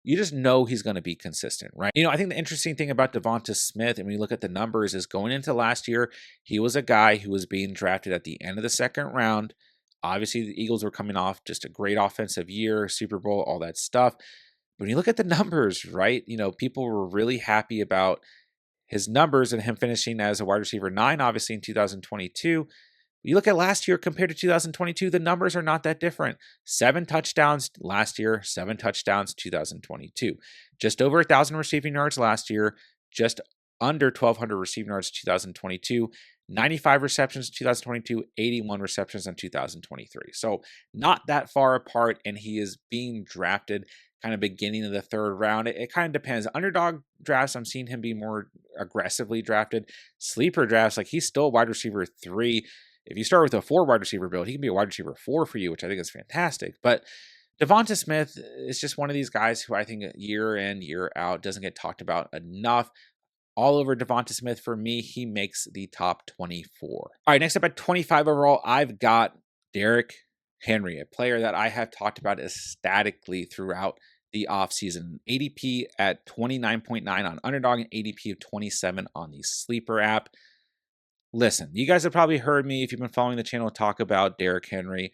You just know he's going to be consistent, right? I think the interesting thing about Devonta Smith, and when you look at the numbers, is going into last year, he was a guy who was being drafted at the end of the second round. Obviously, the Eagles were coming off just a great offensive year, Super Bowl, all that stuff. When you look at the numbers, right, people were really happy about his numbers and him finishing as a wide receiver 9, obviously in 2022. You look at last year compared to 2022, the numbers are not that different. 7 touchdowns last year, 7 touchdowns 2022. Just over 1,000 receiving yards last year, just under 1,200 receiving yards 2022. 95 receptions in 2022, 81 receptions in 2023. So not that far apart, and he is being drafted kind of beginning of the third round. It kind of depends. Underdog drafts, I'm seeing him be more aggressively drafted. Sleeper drafts, like he's still wide receiver 3. If you start with a 4 wide receiver build, he can be a wide receiver 4 for you, which I think is fantastic. But Devonta Smith is just one of these guys who I think year in, year out doesn't get talked about enough. All over Devonta Smith for me, he makes the top 24. All right, next up at 25 overall, I've got Derrick Henry, a player that I have talked about ecstatically throughout the offseason. ADP at 29.9 on Underdog and ADP of 27 on the Sleeper app. Listen, you guys have probably heard me, if you've been following the channel, talk about Derrick Henry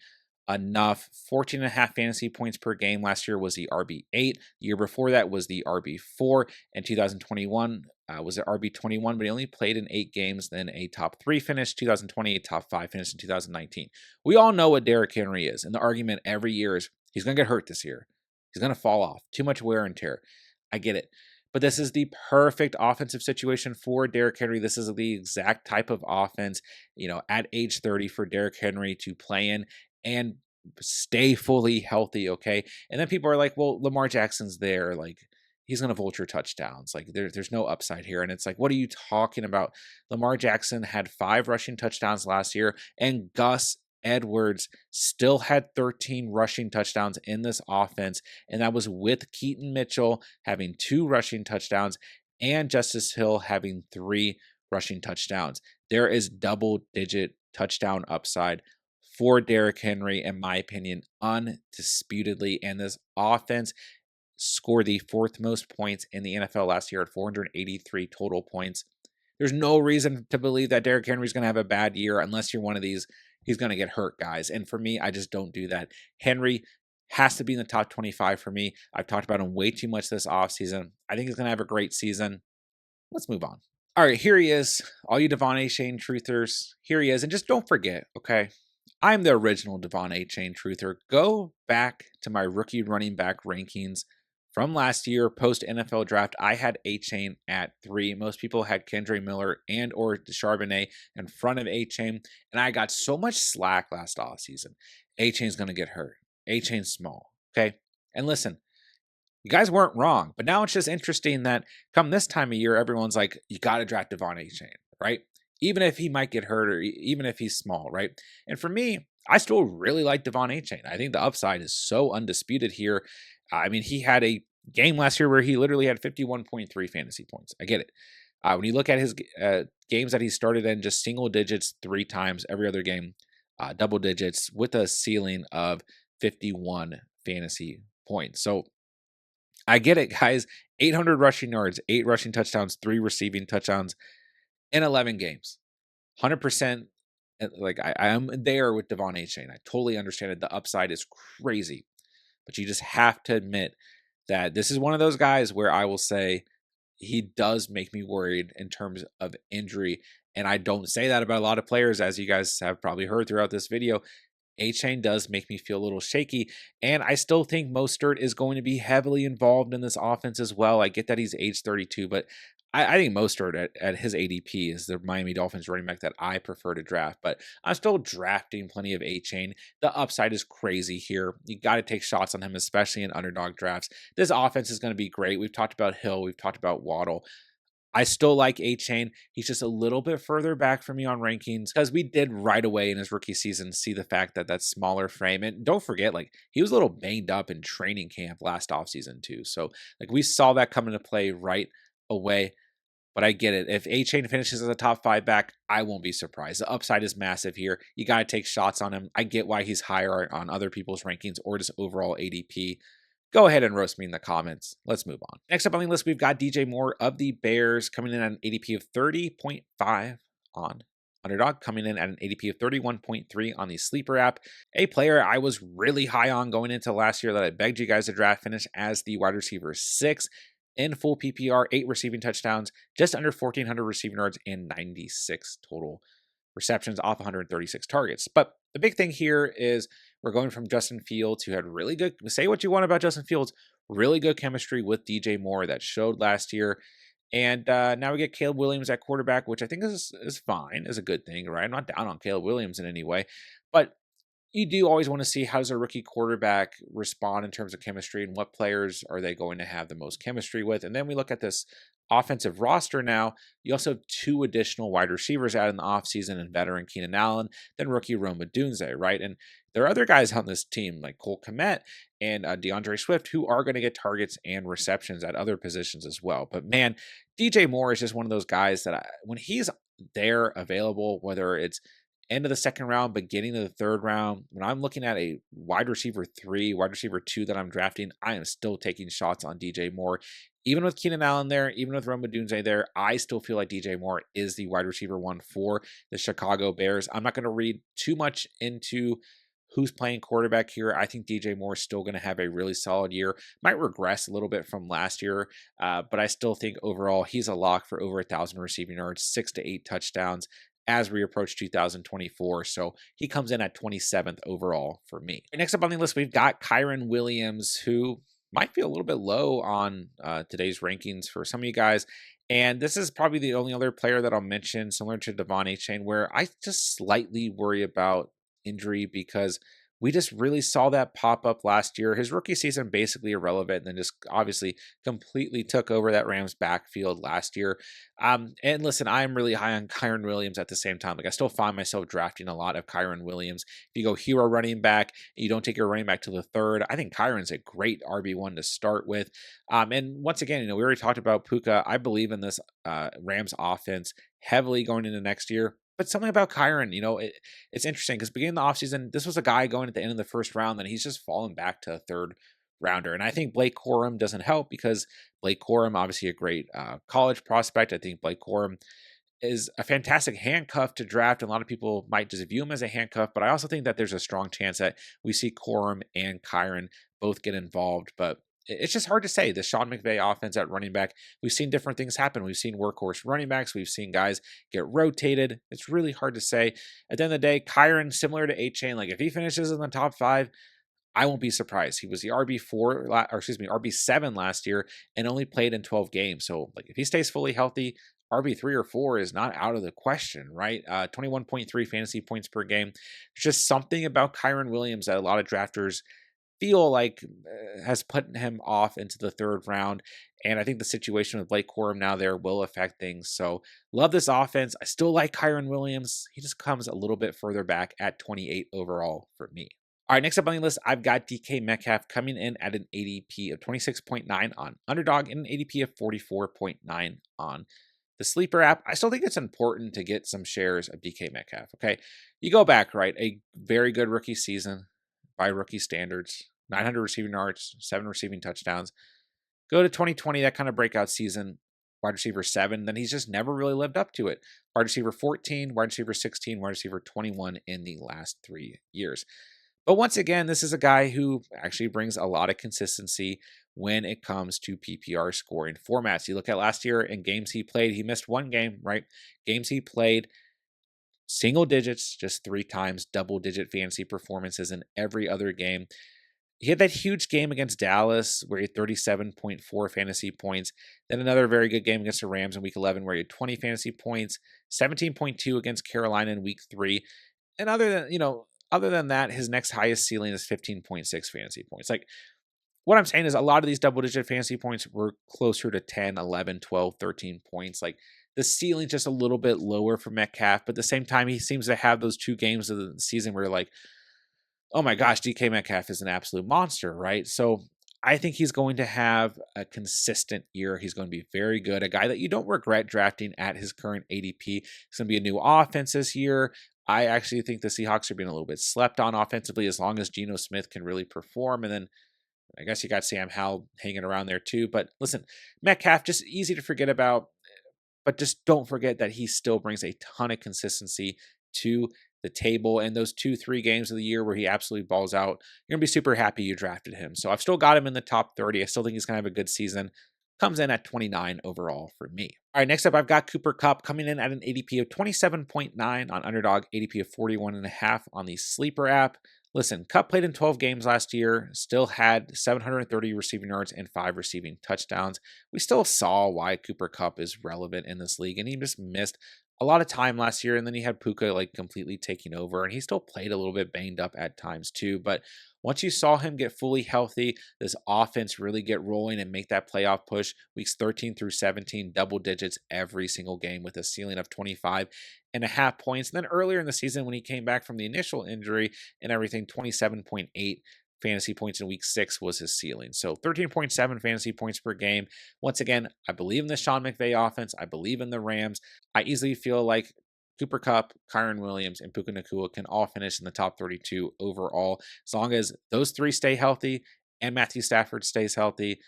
enough. 14.5 fantasy points per game last year was the RB8. The year before that was the RB4. In 2021 was the RB21, but he only played in 8 games, then a top 3 finish. 2020, a top 5 finish in 2019. We all know what Derrick Henry is, and the argument every year is he's going to get hurt this year. He's going to fall off. Too much wear and tear. I get it. But this is the perfect offensive situation for Derrick Henry. This is the exact type of offense, at age 30 for Derrick Henry to play in and stay fully healthy, okay? And then people are like, well, Lamar Jackson's there. Like, he's going to vulture touchdowns. Like, there's no upside here. And it's like, what are you talking about? Lamar Jackson had 5 rushing touchdowns last year, and Gus Edwards still had 13 rushing touchdowns in this offense, and that was with Keaton Mitchell having 2 rushing touchdowns and Justice Hill having 3 rushing touchdowns. There is double-digit touchdown upside for Derrick Henry, in my opinion, undisputedly, and this offense scored the 4th most points in the NFL last year at 483 total points. There's no reason to believe that Derrick Henry's going to have a bad year unless you're one of these, he's going to get hurt guys. And for me, I just don't do that. Henry has to be in the top 25 for me. I've talked about him way too much this offseason. I think he's going to have a great season. Let's move on. All right, here he is. All you Devon Achane truthers, here he is. And just don't forget, okay, I'm the original Devon Achane truther. Go back to my rookie running back rankings from last year, post NFL draft. I had Achane at 3. Most people had Kendre Miller and or Charbonnet in front of Achane, and I got so much slack last offseason. Achane's going to get hurt. Achane's small, okay? And listen, you guys weren't wrong, but now it's just interesting that come this time of year, everyone's like, you got to draft Devon Achane, right? Even if he might get hurt or even if he's small, right? And for me, I still really like Devon Achane. I think the upside is so undisputed here. I mean, he had a game last year where he literally had 51.3 fantasy points. I get it. When you look at his games that he started in, just single digits 3 times every other game, double digits with a ceiling of 51 fantasy points. So I get it, guys. 800 rushing yards, 8 rushing touchdowns, 3 receiving touchdowns in 11 games. 100%. Like, I am there with Devon Achane. I totally understand it. The upside is crazy. But you just have to admit that this is one of those guys where I will say he does make me worried in terms of injury. And I don't say that about a lot of players, as you guys have probably heard throughout this video. Achane does make me feel a little shaky, and I still think Mostert is going to be heavily involved in this offense as well. I get that he's age 32, but I think Mostert at his ADP is the Miami Dolphins running back that I prefer to draft, but I'm still drafting plenty of Achane. The upside is crazy here. You got to take shots on him, especially in underdog drafts. This offense is going to be great. We've talked about Hill. We've talked about Waddle. I still like Achane. He's just a little bit further back for me on rankings because we did right away in his rookie season see the fact that that smaller frame. And don't forget, like, he was a little banged up in training camp last offseason too. So, like, we saw that come into play right away. but I get it. If A-Chain finishes as a top 5 back, I won't be surprised. The upside is massive here. You got to take shots on him. I get why he's higher on other people's rankings or just overall ADP. Go ahead and roast me in the comments. Let's move on. Next up on the list, we've got DJ Moore of the Bears coming in at an ADP of 30.5 on Underdog, coming in at an ADP of 31.3 on the Sleeper app. A player I was really high on going into last year that I begged you guys to draft, finish as the wide receiver 6 in full PPR, 8 receiving touchdowns, just under 1,400 receiving yards, and 96 total receptions off 136 targets. But the big thing here is we're going from Justin Fields, who had really good, say what you want about Justin Fields, really good chemistry with DJ Moore that showed last year. And now we get Caleb Williams at quarterback, which I think is fine, is a good thing, right? I'm not down on Caleb Williams in any way, but you do always want to see how does a rookie quarterback respond in terms of chemistry and what players are they going to have the most chemistry with. And then we look at this offensive roster now. You also have 2 additional wide receivers out in the offseason and veteran Keenan Allen, then rookie Rome Odunze, right? And there are other guys on this team like Cole Kmet and DeAndre Swift who are going to get targets and receptions at other positions as well. But man, DJ Moore is just one of those guys that when he's there available, whether it's end of the second round, beginning of the third round, when I'm looking at a wide receiver 3, wide receiver 2 that I'm drafting, I am still taking shots on DJ Moore. Even with Keenan Allen there, even with Rome Odunze there, I still feel like DJ Moore is the wide receiver 1 for the Chicago Bears. I'm not going to read too much into who's playing quarterback here. I think DJ Moore is still going to have a really solid year. Might regress a little bit from last year, but I still think overall he's a lock for over 1,000 receiving yards, 6 to 8 touchdowns as we approach 2024. So he comes in at 27th overall for me. Next up on the list, we've got Kyren Williams, who might be a little bit low on today's rankings for some of you guys. And this is probably the only other player that I'll mention, similar to Devon A-Chain, where I just slightly worry about injury because we just really saw that pop up last year. His rookie season basically irrelevant, and then just obviously completely took over that Rams backfield last year. And listen, I'm really high on Kyren Williams at the same time. Like I still find myself drafting a lot of Kyren Williams. If you go hero running back, and you don't take your running back to the 3rd, I think Kyren's a great RB1 to start with. And once again, we already talked about Puka. I believe in this Rams offense heavily going into next year. But something about Kyren, it's interesting because beginning of the offseason, this was a guy going at the end of the first round, then he's just fallen back to a 3rd rounder. And I think Blake Corum doesn't help because Blake Corum, obviously a great college prospect. I think Blake Corum is a fantastic handcuff to draft. A lot of people might just view him as a handcuff, but I also think that there's a strong chance that we see Corum and Kyren both get involved. But it's just hard to say. The Sean McVay offense at running back, we've seen different things happen. We've seen workhorse running backs. We've seen guys get rotated. It's really hard to say. At the end of the day, Kyren, similar to A-Chain, like if he finishes in the top 5, I won't be surprised. He was the RB7 last year and only played in 12 games. So like if he stays fully healthy, RB3 or 4 is not out of the question, right? 21.3 fantasy points per game. There's just something about Kyren Williams that a lot of drafters feel like has put him off into the 3rd round. And I think the situation with Blake Corum now there will affect things. So love this offense. I still like Kyren Williams. He just comes a little bit further back at 28 overall for me. All right, next up on the list, I've got DK Metcalf coming in at an ADP of 26.9 on Underdog and an ADP of 44.9 on the Sleeper app. I still think it's important to get some shares of DK Metcalf, okay? You go back, right? A very good rookie season by rookie standards, 900 receiving yards, 7 receiving touchdowns. Go to 2020, that kind of breakout season, wide receiver 7, then he's just never really lived up to it. Wide receiver 14, wide receiver 16, wide receiver 21 in the last 3 years. But once again, this is a guy who actually brings a lot of consistency when it comes to PPR scoring formats. You look at last year in games he played, he missed 1 game, right? Games he played, single digits, just 3 times, double-digit fantasy performances in every other game. He had that huge game against Dallas where he had 37.4 fantasy points. Then another very good game against the Rams in Week 11 where he had 20 fantasy points, 17.2 against Carolina in Week 3. And other than that, his next highest ceiling is 15.6 fantasy points. Like, what I'm saying is a lot of these double-digit fantasy points were closer to 10, 11, 12, 13 points. Like, the ceiling's just a little bit lower for Metcalf, but at the same time, he seems to have those 2 games of the season where you're like, oh my gosh, DK Metcalf is an absolute monster, right? So I think he's going to have a consistent year. He's going to be very good. A guy that you don't regret drafting at his current ADP. It's going to be a new offense this year. I actually think the Seahawks are being a little bit slept on offensively as long as Geno Smith can really perform. And then I guess you got Sam Howell hanging around there too. But listen, Metcalf, just easy to forget about. But just don't forget that he still brings a ton of consistency to the table. And those 2-3 games of the year where he absolutely balls out, you're going to be super happy you drafted him. So I've still got him in the top 30. I still think he's going to have a good season. Comes in at 29 overall for me. All right, next up, I've got Cooper Kupp coming in at an ADP of 27.9 on Underdog, ADP of 41.5 on the Sleeper app. Listen, Kupp played in 12 games last year, still had 730 receiving yards and 5 receiving touchdowns. We still saw why Cooper Kupp is relevant in this league, and he just missed a lot of time last year, and then he had Puka like completely taking over, and he still played a little bit banged up at times too. But once you saw him get fully healthy, this offense really get rolling and make that playoff push, weeks 13 through 17, double digits every single game with a ceiling of 25.5 points. And then earlier in the season, when he came back from the initial injury and everything, 27.8 fantasy points in week 6 was his ceiling. So 13.7 fantasy points per game. Once again, I believe in the Sean McVay offense. I believe in the Rams. I easily feel like Cooper Kupp, Kyron Williams, and Puka Nacua can all finish in the top 32 overall, as long as those three stay healthy and Matthew Stafford stays healthy.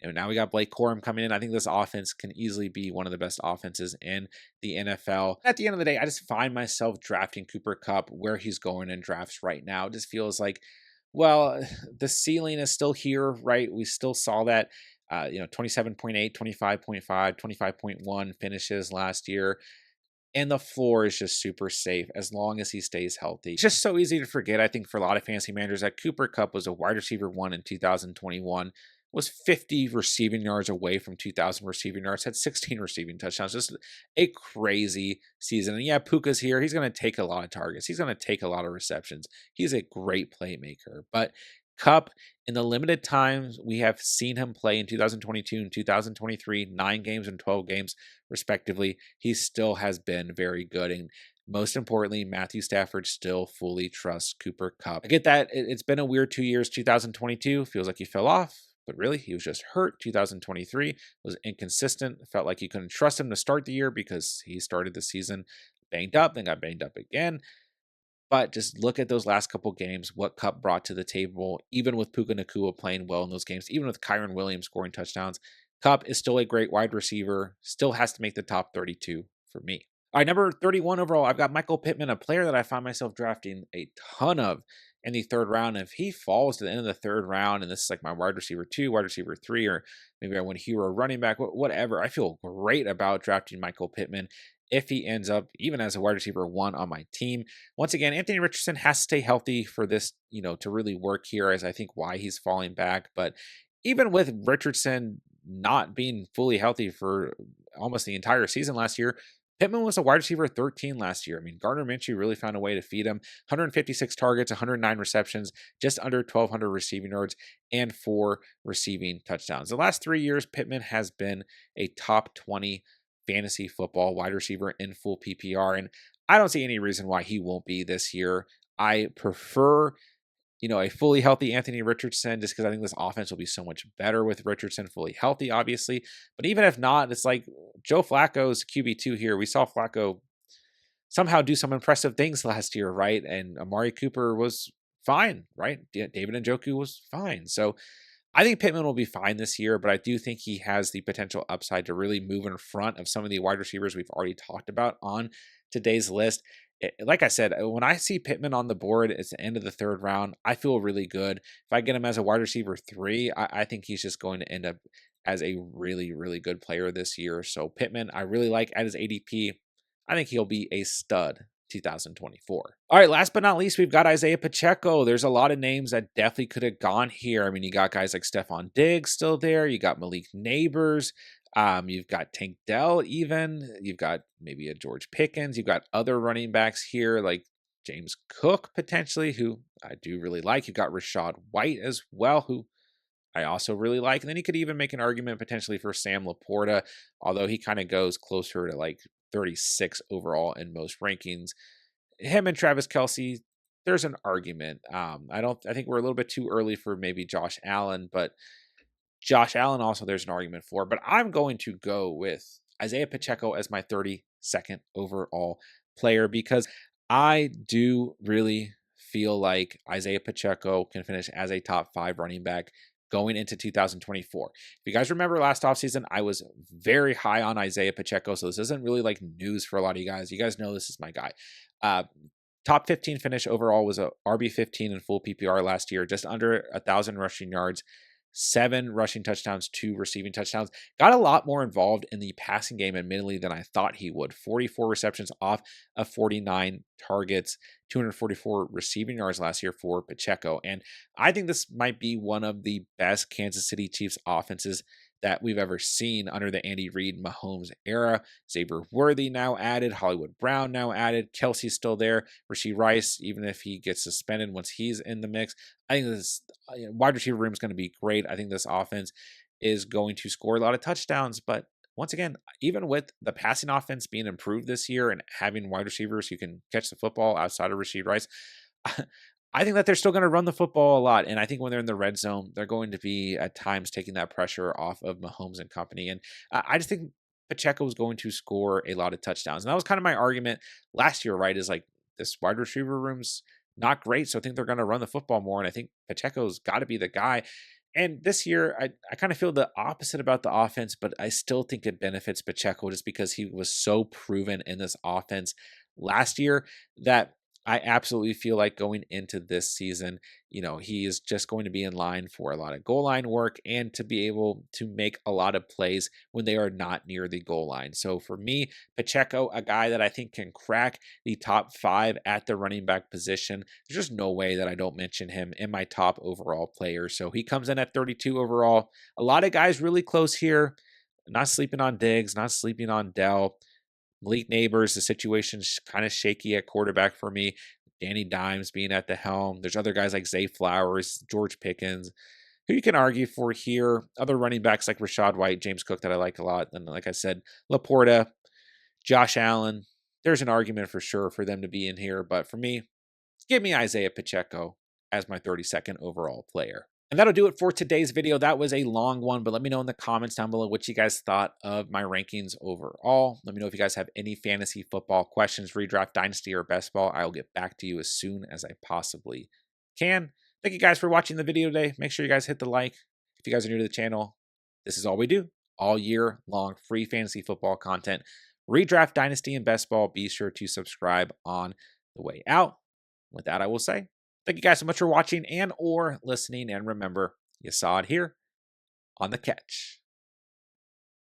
And now we got Blake Corum coming in. I think this offense can easily be one of the best offenses in the NFL. At the end of the day, I just find myself drafting Cooper Kupp where he's going in drafts right now. It just feels like, well, the ceiling is still here, right? We still saw that, 27.8, 25.5, 25.1 finishes last year. And the floor is just super safe as long as he stays healthy. It's just so easy to forget, I think, for a lot of fantasy managers that Cooper Kupp was a wide receiver 1 in 2021, was 50 receiving yards away from 2,000 receiving yards, had 16 receiving touchdowns. Just a crazy season. And yeah, Puka's here. He's going to take a lot of targets. He's going to take a lot of receptions. He's a great playmaker. But Kupp, in the limited times we have seen him play in 2022 and 2023, 9 games and 12 games respectively, he still has been very good. And most importantly, Matthew Stafford still fully trusts Cooper Kupp. I get that it's been a weird 2 years. 2022 feels like he fell off, but really he was just hurt. 2023 was inconsistent. Felt like you couldn't trust him to start the year because he started the season banged up, then got banged up again. But just look at those last couple games, what Kupp brought to the table, even with Puka Nacua playing well in those games, even with Kyron Williams scoring touchdowns. Kupp is still a great wide receiver, still has to make the top 32 for me. All right, number 31 overall, I've got Michael Pittman, a player that I find myself drafting a ton of in the third round. If he falls to the end of the third round, and this is like my wide receiver 2, wide receiver 3, or maybe I went hero running back, whatever, I feel great about drafting Michael Pittman if he ends up even as a wide receiver 1 on my team. Once again, Anthony Richardson has to stay healthy for this, to really work here, as I think why he's falling back. But even with Richardson not being fully healthy for almost the entire season last year, Pittman was a wide receiver 13 last year. I mean, Gardner Minshew really found a way to feed him. 156 targets, 109 receptions, just under 1,200 receiving yards, and 4 receiving touchdowns. The last 3 years, Pittman has been a top 20 fantasy football wide receiver in full PPR, and I don't see any reason why he won't be this year. I prefer, a fully healthy Anthony Richardson, just because I think this offense will be so much better with Richardson fully healthy, obviously. But even if not, it's like Joe Flacco's QB2 here. We saw Flacco somehow do some impressive things last year, right? And Amari Cooper was fine, right? David Njoku was fine. So I think Pittman will be fine this year, but I do think he has the potential upside to really move in front of some of the wide receivers we've already talked about on today's list. Like I said, when I see Pittman on the board at the end of the third round, I feel really good. If I get him as a wide receiver 3, I think he's just going to end up as a really, really good player this year. So Pittman, I really like at his ADP. I think he'll be a stud 2024. All right, last but not least, we've got Isaiah Pacheco. There's a lot of names that definitely could have gone here. I mean, you got guys like Stephon Diggs still there. You got Malik Neighbors. You've got Tank Dell even. You've got maybe a George Pickens. You've got other running backs here like James Cook potentially, who I do really like. You've got Rashad White as well, who I also really like. And then you could even make an argument potentially for Sam Laporta, although he kind of goes closer to like 36 overall in most rankings. Him and Travis Kelce, there's an argument. I think we're a little bit too early for maybe Josh Allen, but Josh Allen also there's an argument for. But I'm going to go with Isaiah Pacheco as my 32nd overall player because I do really feel like Isaiah Pacheco can finish as a top 5 running back going into 2024. If you guys remember last offseason, I was very high on Isaiah Pacheco, so this isn't really like news for a lot of you guys. You guys know this is my guy. Uh, Top 15 finish overall was a RB15 in full PPR last year, just under 1,000 rushing yards, 7 rushing touchdowns, 2 receiving touchdowns. Got a lot more involved in the passing game, admittedly, than I thought he would. 44 receptions off of 49 targets, 244 receiving yards last year for Pacheco. And I think this might be one of the best Kansas City Chiefs offenses that we've ever seen under the Andy Reid Mahomes era. Xavier Worthy now added, Hollywood Brown now added, Kelsey's still there, Rashee Rice, even if he gets suspended once he's in the mix. I think this wide receiver room is going to be great. I think this offense is going to score a lot of touchdowns, but once again, even with the passing offense being improved this year and having wide receivers who can catch the football outside of Rashee Rice, I think that they're still going to run the football a lot. And I think when they're in the red zone, they're going to be at times taking that pressure off of Mahomes and company. And I just think Pacheco is going to score a lot of touchdowns. And that was kind of my argument last year, right? Is like this wide receiver room's not great. So I think they're going to run the football more. And I think Pacheco's got to be the guy. And this year, I kind of feel the opposite about the offense, but I still think it benefits Pacheco just because he was so proven in this offense last year that I absolutely feel like going into this season, he is just going to be in line for a lot of goal line work and to be able to make a lot of plays when they are not near the goal line. So for me, Pacheco, a guy that I think can crack the top 5 at the running back position. There's just no way that I don't mention him in my top overall players. So he comes in at 32 overall. A lot of guys really close here. Not sleeping on Diggs, not sleeping on Dell. Malik Neighbors, the situation's kind of shaky at quarterback for me. Danny Dimes being at the helm. There's other guys like Zay Flowers, George Pickens, who you can argue for here. Other running backs like Rashad White, James Cook that I like a lot. And like I said, Laporta, Josh Allen. There's an argument for sure for them to be in here. But for me, give me Isaiah Pacheco as my 32nd overall player. And that'll do it for today's video. That was a long one, but let me know in the comments down below what you guys thought of my rankings overall. Let me know if you guys have any fantasy football questions, redraft, dynasty, or best ball. I will get back to you as soon as I possibly can. Thank you guys for watching the video today. Make sure you guys hit the like. If you guys are new to the channel, this is all we do. All year long, free fantasy football content. Redraft, dynasty, and best ball. Be sure to subscribe on the way out. With that, I will say, thank you guys so much for watching and or listening. And remember, you saw it here on The Catch.